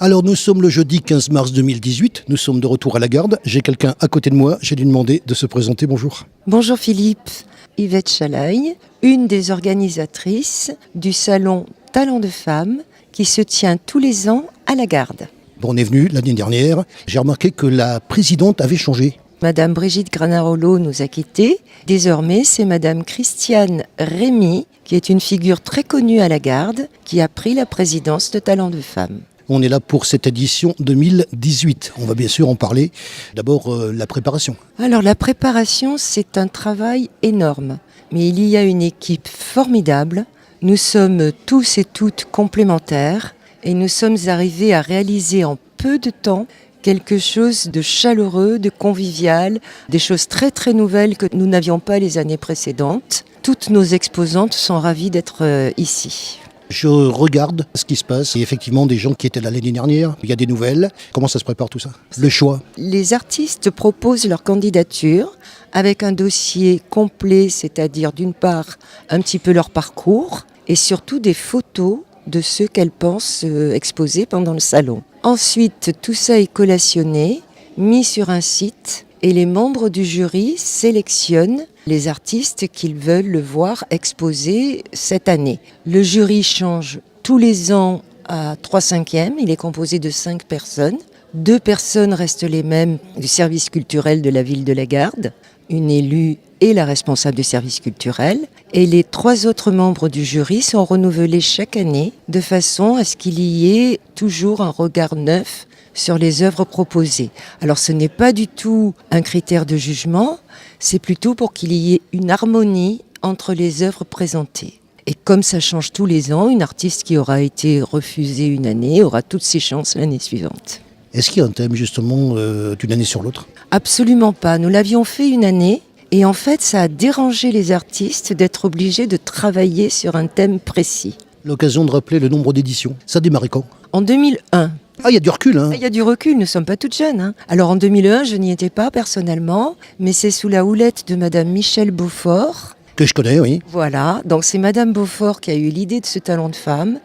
Alors nous sommes le jeudi 15 mars 2018, nous sommes de retour à la Garde. J'ai quelqu'un à côté de moi, j'ai lui demandé de se présenter. Bonjour. Bonjour Philippe, Yvette Chalaille, une des organisatrices du salon Talents de Femmes qui se tient tous les ans à la Garde. On est venu l'année dernière, j'ai remarqué que la présidente avait changé. Madame Brigitte Granarolo nous a quittés. Désormais, c'est Madame Christiane Rémy, qui est une figure très connue à la Garde, qui a pris la présidence de Talents de Femmes. On est là pour cette édition 2018. On va bien sûr en parler. D'abord, la préparation. Alors la préparation, c'est un travail énorme. Mais il y a une équipe formidable. Nous sommes tous et toutes complémentaires. Et nous sommes arrivés à réaliser en peu de temps quelque chose de chaleureux, de convivial, des choses très très nouvelles que nous n'avions pas les années précédentes. Toutes nos exposantes sont ravies d'être ici. Je regarde ce qui se passe. Il y a effectivement des gens qui étaient là l'année dernière. Il y a des nouvelles. Comment ça se prépare tout ça? Le choix. Les artistes proposent leur candidature avec un dossier complet, c'est-à-dire d'une part un petit peu leur parcours et surtout des photos de ceux qu'elles pensent exposer pendant le salon. Ensuite, tout ça est collationné, mis sur un site et les membres du jury sélectionnent les artistes qu'ils veulent voir exposer cette année. Le jury change tous les ans à 3/5, il est composé de 5 personnes. 2 personnes restent les mêmes du service culturel de la ville de la Garde, une élue et la responsable du service culturel. Et les 3 autres membres du jury sont renouvelés chaque année de façon à ce qu'il y ait toujours un regard neuf sur les œuvres proposées. Alors ce n'est pas du tout un critère de jugement, c'est plutôt pour qu'il y ait une harmonie entre les œuvres présentées. Et comme ça change tous les ans, une artiste qui aura été refusée une année aura toutes ses chances l'année suivante. Est-ce qu'il y a un thème justement d'une année sur l'autre? Absolument pas. Nous l'avions fait une année et en fait ça a dérangé les artistes d'être obligés de travailler sur un thème précis. L'occasion de rappeler le nombre d'éditions. Ça a démarré quand? En 2001. Ah, il y a du recul, hein? Il y a du recul, nous ne sommes pas toutes jeunes. Alors en 2001, je n'y étais pas personnellement, mais c'est sous la houlette de Madame Michèle Beaufort. Que je connais, oui. Voilà, donc c'est Madame Beaufort qui a eu l'idée de ce talent de femme.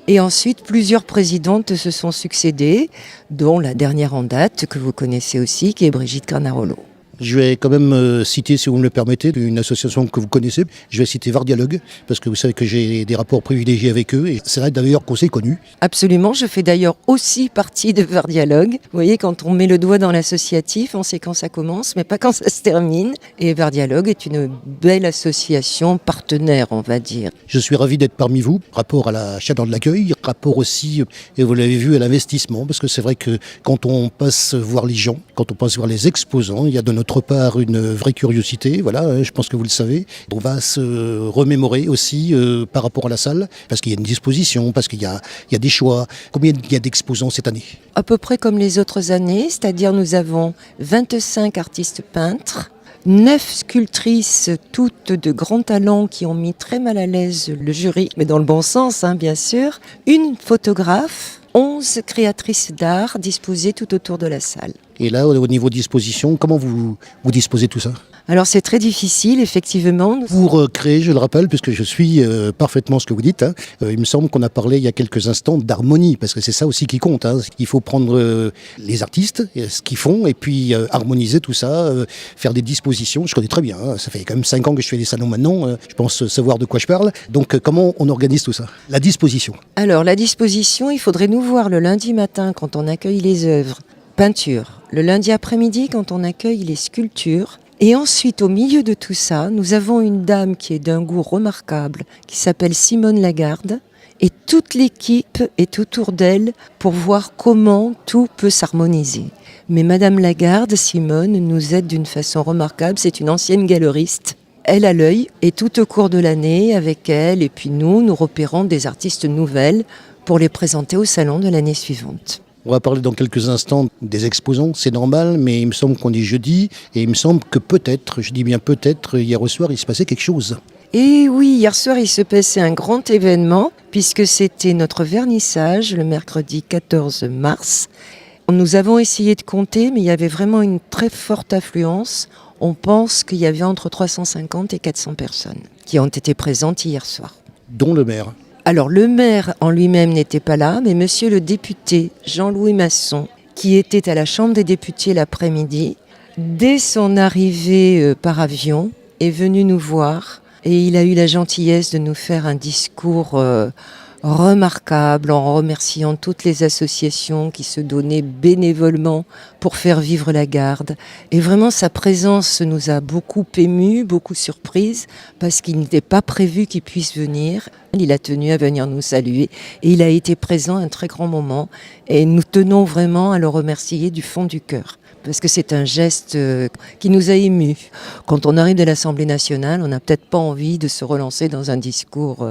Et ensuite, plusieurs présidentes se sont succédées, dont la dernière en date, que vous connaissez aussi, qui est Brigitte Granarolo. Je vais quand même citer, si vous me le permettez, une association que vous connaissez. Je vais citer Vardialogue, parce que vous savez que j'ai des rapports privilégiés avec eux, et c'est vrai d'ailleurs qu'on s'est connus. Absolument, je fais d'ailleurs aussi partie de Vardialogue. Vous voyez, quand on met le doigt dans l'associatif, on sait quand ça commence, mais pas quand ça se termine. Et Vardialogue est une belle association partenaire, on va dire. Je suis ravi d'être parmi vous, rapport à la chaleur de l'accueil, rapport aussi, et vous l'avez vu, à l'investissement, parce que c'est vrai que quand on passe voir les gens, quand on passe voir les exposants, il y a de notre part une vraie curiosité, voilà, je pense que vous le savez. On va se remémorer aussi par rapport à la salle, parce qu'il y a une disposition, parce qu'il y a des choix. Combien il y a d'exposants cette année? À peu près comme les autres années, c'est-à-dire nous avons 25 artistes peintres, 9 sculptrices, toutes de grands talents qui ont mis très mal à l'aise le jury, mais dans le bon sens, bien sûr, une photographe, 11 créatrices d'art disposées tout autour de la salle. Et là, au niveau disposition, comment vous disposez tout ça? Alors c'est très difficile, effectivement. Pour créer, je le rappelle, puisque je suis parfaitement ce que vous dites, il me semble qu'on a parlé il y a quelques instants d'harmonie, parce que c'est ça aussi qui compte. Il faut prendre les artistes, ce qu'ils font, et puis harmoniser tout ça, faire des dispositions. Je connais très bien, ça fait quand même 5 ans que je fais des salons maintenant, je pense savoir de quoi je parle. Donc comment on organise tout ça? La disposition. Alors la disposition, il faudrait nous voir le lundi matin quand on accueille les œuvres, peinture. Le lundi après-midi quand on accueille les sculptures. Et ensuite, au milieu de tout ça, nous avons une dame qui est d'un goût remarquable, qui s'appelle Simone Lagarde. Et toute l'équipe est autour d'elle pour voir comment tout peut s'harmoniser. Mais Madame Lagarde, Simone, nous aide d'une façon remarquable. C'est une ancienne galeriste. Elle a l'œil et tout au cours de l'année, avec elle et puis nous repérons des artistes nouvelles pour les présenter au salon de l'année suivante. On va parler dans quelques instants des exposants, c'est normal, mais il me semble qu'on est jeudi, et il me semble que peut-être, je dis bien peut-être, hier au soir, il se passait quelque chose. Et oui, hier soir, il se passait un grand événement, puisque c'était notre vernissage, le mercredi 14 mars. Nous avons essayé de compter, mais il y avait vraiment une très forte affluence. On pense qu'il y avait entre 350 et 400 personnes qui ont été présentes hier soir. Dont le maire. Alors le maire en lui-même n'était pas là, mais monsieur le député Jean-Louis Masson, qui était à la Chambre des députés l'après-midi, dès son arrivée par avion, est venu nous voir et il a eu la gentillesse de nous faire un discours remarquable en remerciant toutes les associations qui se donnaient bénévolement pour faire vivre la garde. Et vraiment, sa présence nous a beaucoup émus, beaucoup surprises, parce qu'il n'était pas prévu qu'il puisse venir. Il a tenu à venir nous saluer et il a été présent à un très grand moment. Et nous tenons vraiment à le remercier du fond du cœur, parce que c'est un geste qui nous a émus. Quand on arrive de l'Assemblée nationale, on n'a peut-être pas envie de se relancer dans un discours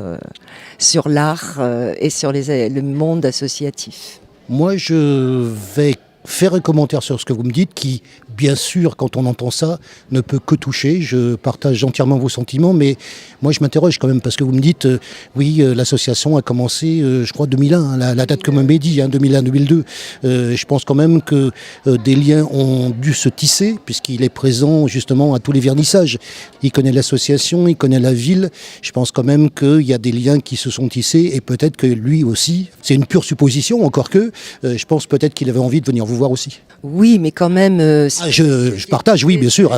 sur l'art et sur le monde associatif. Moi, je vais faire un commentaire sur ce que vous me dites qui, bien sûr, quand on entend ça, ne peut que toucher. Je partage entièrement vos sentiments, mais moi, je m'interroge quand même parce que vous me dites, oui, l'association a commencé, je crois, 2001, hein, la date que vous m'avez dit, 2001-2002. Je pense quand même que des liens ont dû se tisser puisqu'il est présent justement à tous les vernissages. Il connaît l'association, il connaît la ville. Je pense quand même qu'il y a des liens qui se sont tissés et peut-être que lui aussi, c'est une pure supposition, encore que, je pense peut-être qu'il avait envie de venir vous voir aussi. Oui, mais quand même... je partage, oui, bien sûr,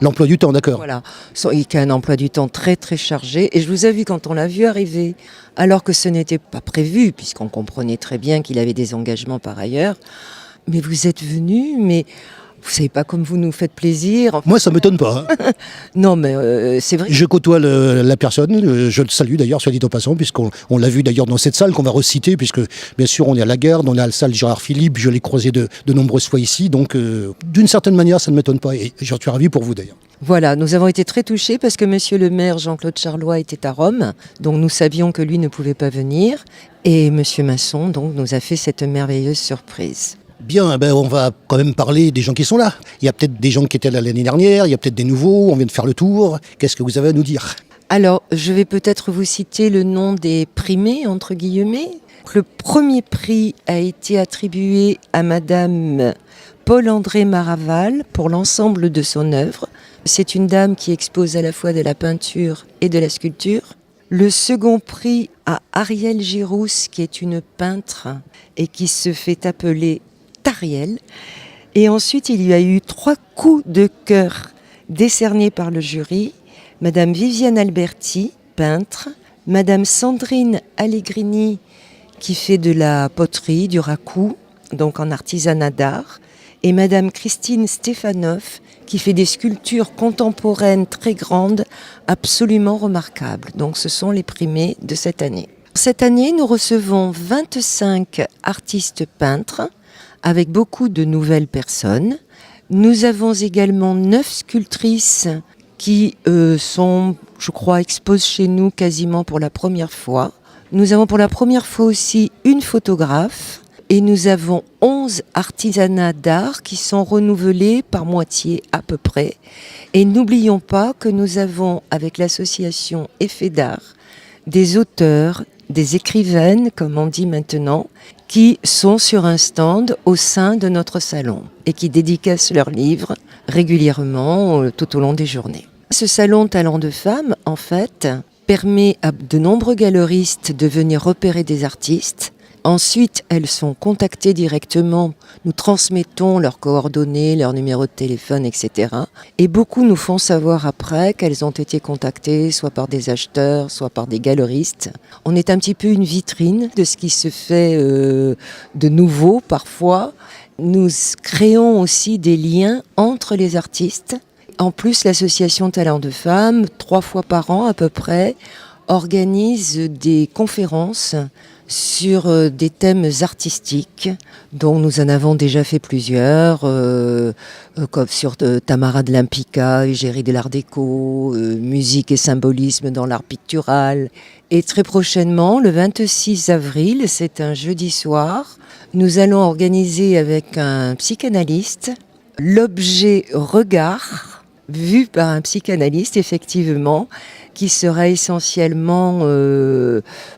l'emploi du temps, d'accord. Voilà, il a un emploi du temps très très chargé. Et je vous ai vu quand on l'a vu arriver, alors que ce n'était pas prévu, puisqu'on comprenait très bien qu'il avait des engagements par ailleurs. Mais vous êtes venu, mais... Vous savez pas comme vous nous faites plaisir. Enfin, moi, ça m'étonne pas. Hein. Non, mais c'est vrai. Je côtoie la personne, je le salue d'ailleurs, soit dit en passant, puisqu'on l'a vu d'ailleurs dans cette salle qu'on va reciter, puisque bien sûr on est à la Garde, on est à la salle Gérard Philippe, je l'ai croisé de nombreuses fois ici, donc d'une certaine manière ça ne m'étonne pas, et j'en suis ravi pour vous d'ailleurs. Voilà, nous avons été très touchés parce que monsieur le maire Jean-Claude Charlois était à Rome, donc nous savions que lui ne pouvait pas venir, et monsieur Masson donc nous a fait cette merveilleuse surprise. Bien, on va quand même parler des gens qui sont là. Il y a peut-être des gens qui étaient là l'année dernière, il y a peut-être des nouveaux, on vient de faire le tour. Qu'est-ce que vous avez à nous dire ? Alors, je vais peut-être vous citer le nom des primés, entre guillemets. Le premier prix a été attribué à madame Paul-André Maraval pour l'ensemble de son œuvre. C'est une dame qui expose à la fois de la peinture et de la sculpture. Le second prix à Ariel Girousse, qui est une peintre et qui se fait appeler Tariel. Et ensuite, il y a eu 3 coups de cœur décernés par le jury. Madame Viviane Alberti, peintre. Madame Sandrine Allegrini, qui fait de la poterie, du raku, donc en artisanat d'art. Et Madame Christine Stéphanov, qui fait des sculptures contemporaines très grandes, absolument remarquables. Donc ce sont les primés de cette année. Cette année, nous recevons 25 artistes peintres, avec beaucoup de nouvelles personnes. Nous avons également 9 sculptrices qui sont, je crois, exposent chez nous quasiment pour la première fois. Nous avons pour la première fois aussi une photographe et nous avons 11 artisanats d'art qui sont renouvelés par moitié à peu près. Et n'oublions pas que nous avons, avec l'association Effet d'art, des auteurs, des écrivaines, comme on dit maintenant, qui sont sur un stand au sein de notre salon et qui dédicacent leurs livres régulièrement tout au long des journées. Ce salon Talents de Femmes, en fait, permet à de nombreux galeristes de venir repérer des artistes. Ensuite, elles sont contactées directement. Nous transmettons leurs coordonnées, leur numéro de téléphone, etc. Et beaucoup nous font savoir après qu'elles ont été contactées soit par des acheteurs, soit par des galeristes. On est un petit peu une vitrine de ce qui se fait de nouveau parfois. Nous créons aussi des liens entre les artistes. En plus, l'association Talents de Femmes, 3 fois par an à peu près, organise des conférences sur des thèmes artistiques, dont nous en avons déjà fait plusieurs, comme sur Tamara de Limpica, Égérie de l'Art déco, musique et symbolisme dans l'art pictural. Et très prochainement, le 26 avril, c'est un jeudi soir, nous allons organiser avec un psychanalyste l'objet regard, vu par un psychanalyste, effectivement, qui sera essentiellement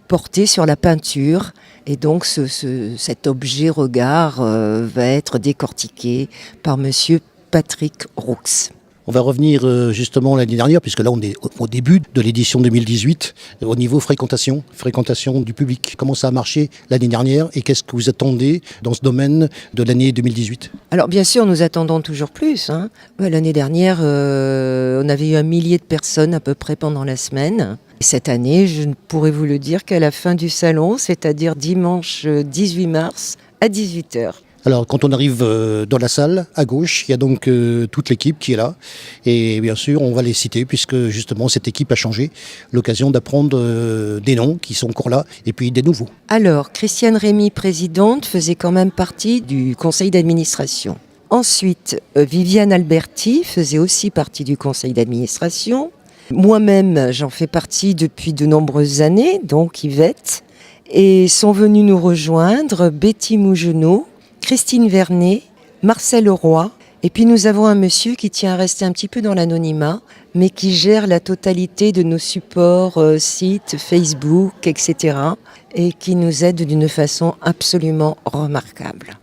porté sur la peinture. Et donc cet objet regard va être décortiqué par monsieur Patrick Roux. On va revenir justement l'année dernière, puisque là on est au début de l'édition 2018, au niveau fréquentation du public. Comment ça a marché l'année dernière et qu'est-ce que vous attendez dans ce domaine de l'année 2018 ? Alors bien sûr, nous attendons toujours plus. L'année dernière, on avait eu 1 millier de personnes à peu près pendant la semaine. Cette année, je ne pourrais vous le dire qu'à la fin du salon, c'est-à-dire dimanche 18 mars à 18h. Alors, quand on arrive dans la salle, à gauche, il y a donc toute l'équipe qui est là. Et bien sûr, on va les citer puisque justement, cette équipe a changé. L'occasion d'apprendre des noms qui sont encore là et puis des nouveaux. Alors, Christiane Rémy, présidente, faisait quand même partie du conseil d'administration. Ensuite, Viviane Alberti faisait aussi partie du conseil d'administration. Moi-même, j'en fais partie depuis de nombreuses années, donc Yvette. Et sont venus nous rejoindre Betty Mougenot, Christine Vernet, Marcel Roy, et puis nous avons un monsieur qui tient à rester un petit peu dans l'anonymat, mais qui gère la totalité de nos supports, sites, Facebook, etc., et qui nous aide d'une façon absolument remarquable.